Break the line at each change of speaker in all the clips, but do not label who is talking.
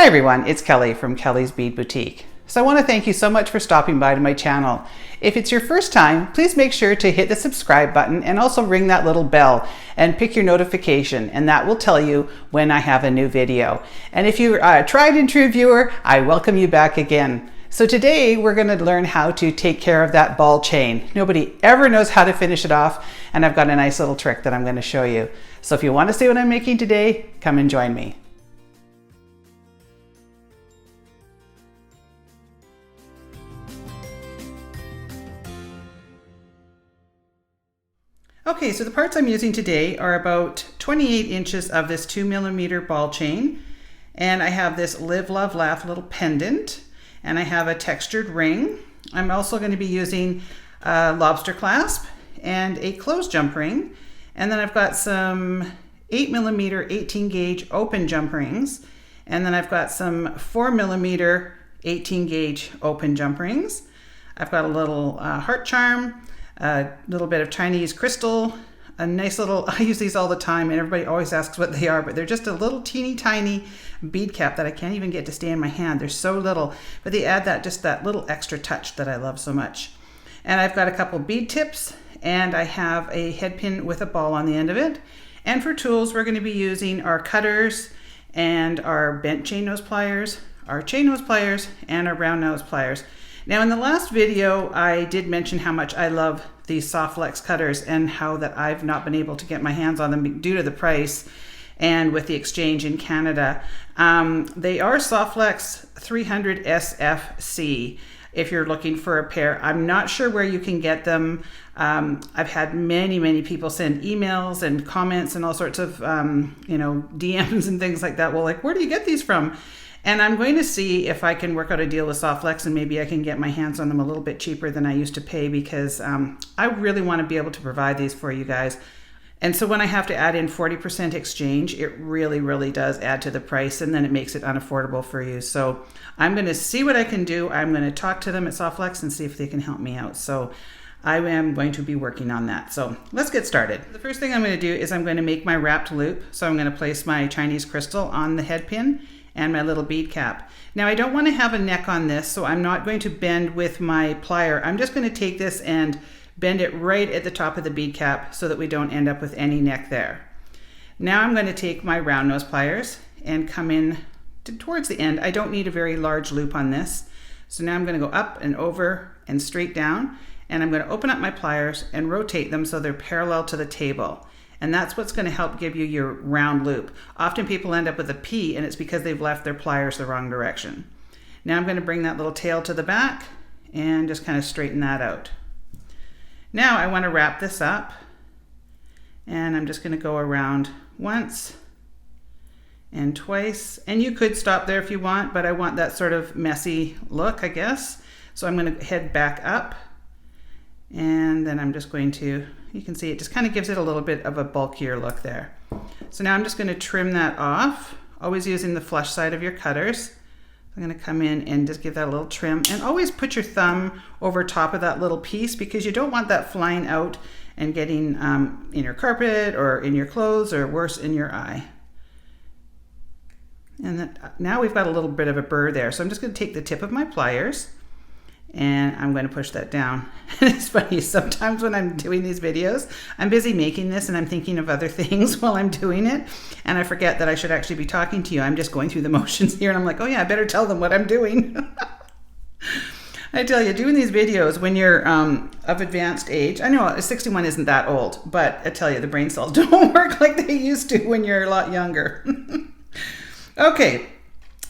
Hi everyone, it's Kelly from Kelly's Bead Boutique. So I want to thank you so much for stopping by to my channel. If it's your first time, please make sure to hit the subscribe button and also ring that little bell and pick your notification, and that will tell you when I have a new video. And if you're a tried and true viewer, I welcome you back again. So today we're going to learn how to take care of that ball chain. Nobody ever knows how to finish it off, and I've got a nice little trick that I'm going to show you. So if you want to see what I'm making today, come and join me. Okay, so the parts I'm using today are about 28 inches of this 2mm ball chain, and I have this Live, Love, Laugh little pendant, and I have a textured ring. I'm also going to be using a lobster clasp and a closed jump ring, and then I've got some 8mm 18 gauge open jump rings, and then I've got some 4mm 18 gauge open jump rings. I've got a little heart charm, a little bit of Chinese crystal, a nice little, I use these all the time and everybody always asks what they are, but they're just a little teeny tiny bead cap that I can't even get to stay in my hand. They're so little, but they add just that little extra touch that I love so much. And I've got a couple bead tips, and I have a head pin with a ball on the end of it. And for tools, we're going to be using our cutters and our bent chain nose pliers, our chain nose pliers, and our round nose pliers. Now in the last video, I did mention how much I love these soft flex cutters and how that I've not been able to get my hands on them due to the price and with the exchange in Canada. They are soft flex 300 SFC if you're looking for a pair. I'm not sure where you can get them. I've had many people send emails and comments and all sorts of DMs and things like that. Well, like, where do you get these from? And I'm going to see if I can work out a deal with Softflex and maybe I can get my hands on them a little bit cheaper than I used to pay, because I really want to be able to provide these for you guys. And so when I have to add in 40% exchange, it really does add to the price, and then it makes it unaffordable for you. So I'm going to see what I can do. I'm going to talk to them at Softflex and see if they can help me out. So I am going to be working on that. So let's get started. The first thing I'm going to do is I'm going to make my wrapped loop. So I'm going to place my Chinese crystal on the head pin and my little bead cap. Now I don't want to have a neck on this, so I'm not going to bend with my plier. I'm just going to take this and bend it right at the top of the bead cap so that we don't end up with any neck there. Now I'm going to take my round nose pliers and come in towards the end. I don't need a very large loop on this. So now I'm going to go up and over and straight down, and I'm going to open up my pliers and rotate them so they're parallel to the table. And that's what's going to help give you your round loop. Often people end up with a P, and it's because they've left their pliers the wrong direction. Now I'm going to bring that little tail to the back and just kind of straighten that out. Now I want to wrap this up, and I'm just going to go around once and twice. And you could stop there if you want, but I want that sort of messy look, I guess. So I'm going to head back up, and then I'm just going to, you can see it just kind of gives it a little bit of a bulkier look there. So now I'm just going to trim that off, always using the flush side of your cutters. I'm going to come in and just give that a little trim, and always put your thumb over top of that little piece, because you don't want that flying out and getting in your carpet or in your clothes, or worse, in your eye. And now we've got a little bit of a burr there. So I'm just going to take the tip of my pliers and I'm going to push that down. And it's funny, sometimes when I'm doing these videos, I'm busy making this and I'm thinking of other things while I'm doing it, and I forget that I should actually be talking to you. I'm just going through the motions here, and I'm like, oh yeah, I better tell them what I'm doing. I tell you, doing these videos when you're of advanced age, I know 61 isn't that old, but I tell you, the brain cells don't work like they used to when you're a lot younger. Okay,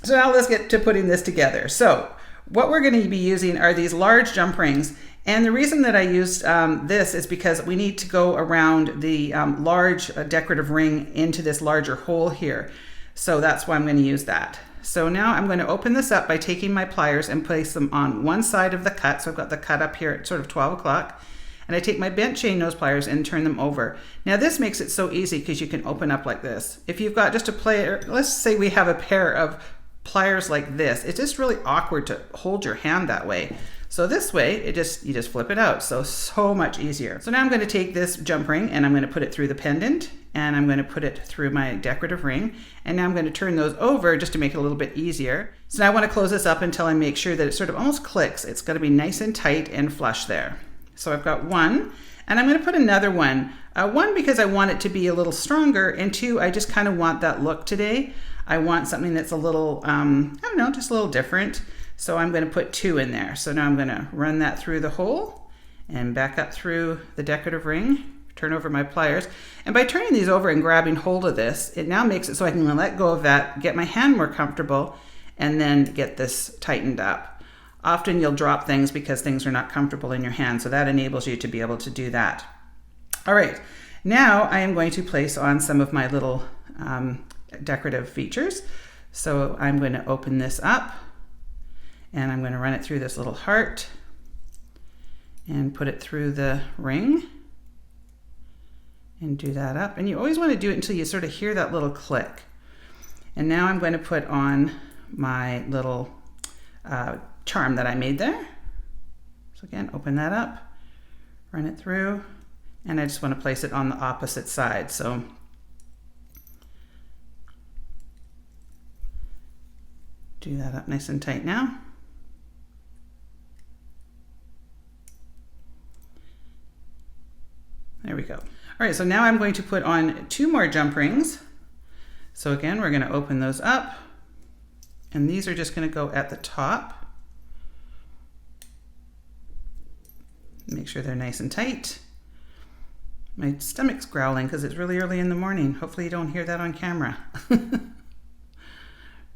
so now let's get to putting this together. So what we're going to be using are these large jump rings, and the reason that I used this is because we need to go around the large decorative ring into this larger hole here. So that's why I'm going to use that. So now I'm going to open this up by taking my pliers and place them on one side of the cut. So I've got the cut up here at sort of 12 o'clock. And I take my bent chain nose pliers and turn them over. Now this makes it so easy because you can open up like this. If you've got just a player, let's say we have a pair of pliers like this, it's just really awkward to hold your hand that way. So this way, you just flip it out. So much easier. So now I'm going to take this jump ring and I'm going to put it through the pendant, and I'm going to put it through my decorative ring. And now I'm going to turn those over just to make it a little bit easier. So now I want to close this up until I make sure that it sort of almost clicks. It's got to be nice and tight and flush there. So I've got one, and I'm going to put another one. One, because I want it to be a little stronger, and two, I just kind of want that look today. I want something that's a little, I don't know, just a little different. So I'm going to put two in there. So now I'm going to run that through the hole and back up through the decorative ring, turn over my pliers. And by turning these over and grabbing hold of this, it now makes it so I can let go of that, get my hand more comfortable, and then get this tightened up. Often you'll drop things because things are not comfortable in your hand, so that enables you to be able to do that. All right, now I am going to place on some of my little decorative features. So I'm going to open this up, and I'm going to run it through this little heart and put it through the ring and do that up. And you always want to do it until you sort of hear that little click. And now I'm going to put on my little charm that I made there. So again, open that up, run it through, and I just want to place it on the opposite side. So do that up nice and tight now. There we go. All right, so now I'm going to put on two more jump rings. So again, we're going to open those up, and these are just going to go at the top. Make sure they're nice and tight. My stomach's growling because it's really early in the morning. Hopefully you don't hear that on camera.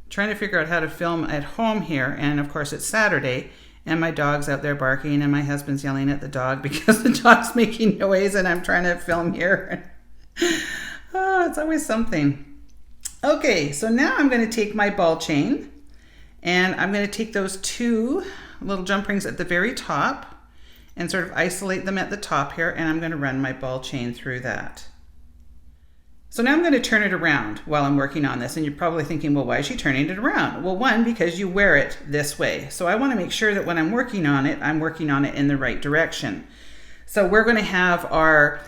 Trying to figure out how to film at home here, and of course it's Saturday, and my dog's out there barking, and my husband's yelling at the dog because the dog's making noise, and I'm trying to film here. Oh, it's always something. Okay, so now I'm going to take my ball chain, and I'm going to take those two little jump rings at the very top and sort of isolate them at the top here, and I'm going to run my ball chain through that. So now I'm going to turn it around while I'm working on this, and you're probably thinking, well, why is she turning it around? Well, one, because you wear it this way. So I want to make sure that when I'm working on it in the right direction. So we're going to have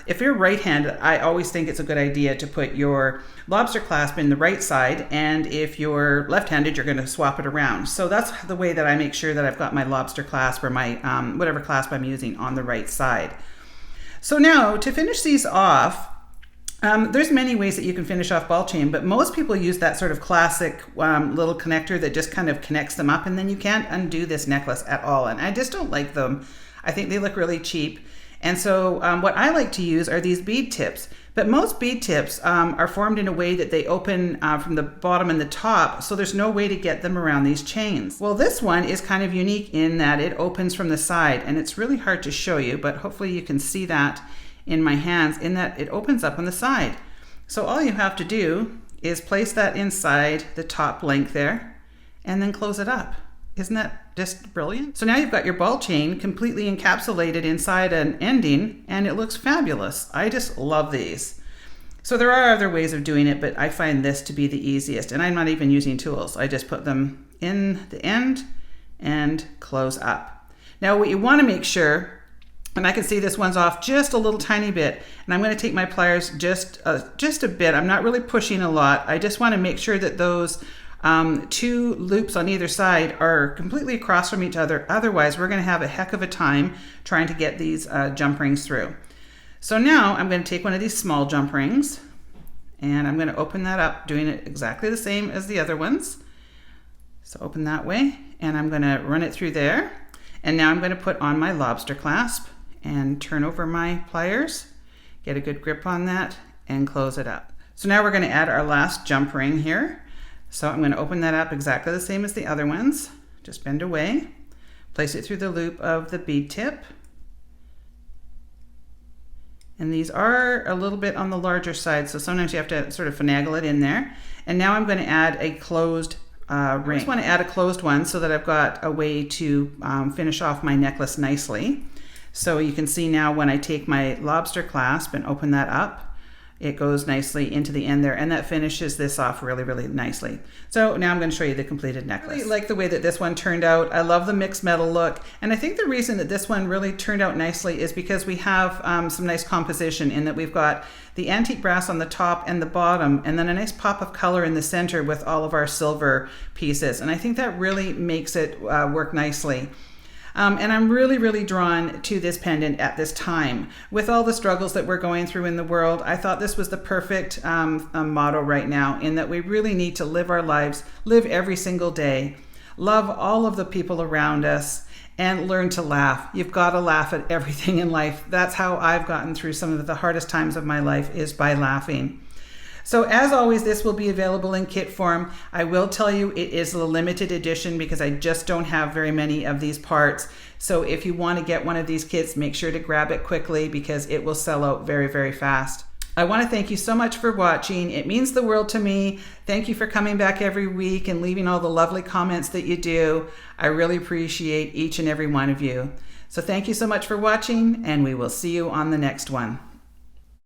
if you're right-handed, I always think it's a good idea to put your lobster clasp in the right side, and if you're left-handed, you're going to swap it around. So that's the way that I make sure that I've got my lobster clasp or my whatever clasp I'm using on the right side. So now to finish these off, there's many ways that you can finish off ball chain, but most people use that sort of classic little connector that just kind of connects them up, and then you can't undo this necklace at all. And I just don't like them. I think they look really cheap. And so what I like to use are these bead tips. But most bead tips are formed in a way that they open from the bottom and the top, so there's no way to get them around these chains. Well, this one is kind of unique in that it opens from the side, and it's really hard to show you, but hopefully you can see that in my hands, in that it opens up on the side. So all you have to do is place that inside the top length there, and then close it up. Isn't that just brilliant? So now you've got your ball chain completely encapsulated inside an ending, and it looks fabulous. I just love these. So there are other ways of doing it, but I find this to be the easiest, and I'm not even using tools. I just put them in the end and close up. Now what you want to make sure, and I can see this one's off just a little tiny bit, and I'm going to take my pliers just a bit. I'm not really pushing a lot. I just want to make sure that those two loops on either side are completely across from each other. Otherwise, we're going to have a heck of a time trying to get these jump rings through. So now I'm going to take one of these small jump rings, and I'm going to open that up, doing it exactly the same as the other ones. So open that way, and I'm going to run it through there. And now I'm going to put on my lobster clasp and turn over my pliers, get a good grip on that, and close it up. So now we're going to add our last jump ring here. So I'm going to open that up exactly the same as the other ones. Just bend away, place it through the loop of the bead tip. And these are a little bit on the larger side, so sometimes you have to sort of finagle it in there. And now I'm going to add a closed ring. I just want to add a closed one so that I've got a way to finish off my necklace nicely. So you can see now when I take my lobster clasp and open that up, it goes nicely into the end there, and that finishes this off really, really nicely. So now I'm going to show you the completed necklace. I really like the way that this one turned out. I love the mixed metal look, and I think the reason that this one really turned out nicely is because we have some nice composition in that we've got the antique brass on the top and the bottom, and then a nice pop of color in the center with all of our silver pieces, and I think that really makes it work nicely. And I'm really, really drawn to this pendant at this time. With all the struggles that we're going through in the world, I thought this was the perfect motto right now, in that we really need to live our lives, live every single day, love all of the people around us, and learn to laugh. You've got to laugh at everything in life. That's how I've gotten through some of the hardest times of my life, is by laughing. So as always, this will be available in kit form. I will tell you it is a limited edition because I just don't have very many of these parts. So if you want to get one of these kits, make sure to grab it quickly because it will sell out very, very fast. I want to thank you so much for watching. It means the world to me. Thank you for coming back every week and leaving all the lovely comments that you do. I really appreciate each and every one of you. So thank you so much for watching, and we will see you on the next one.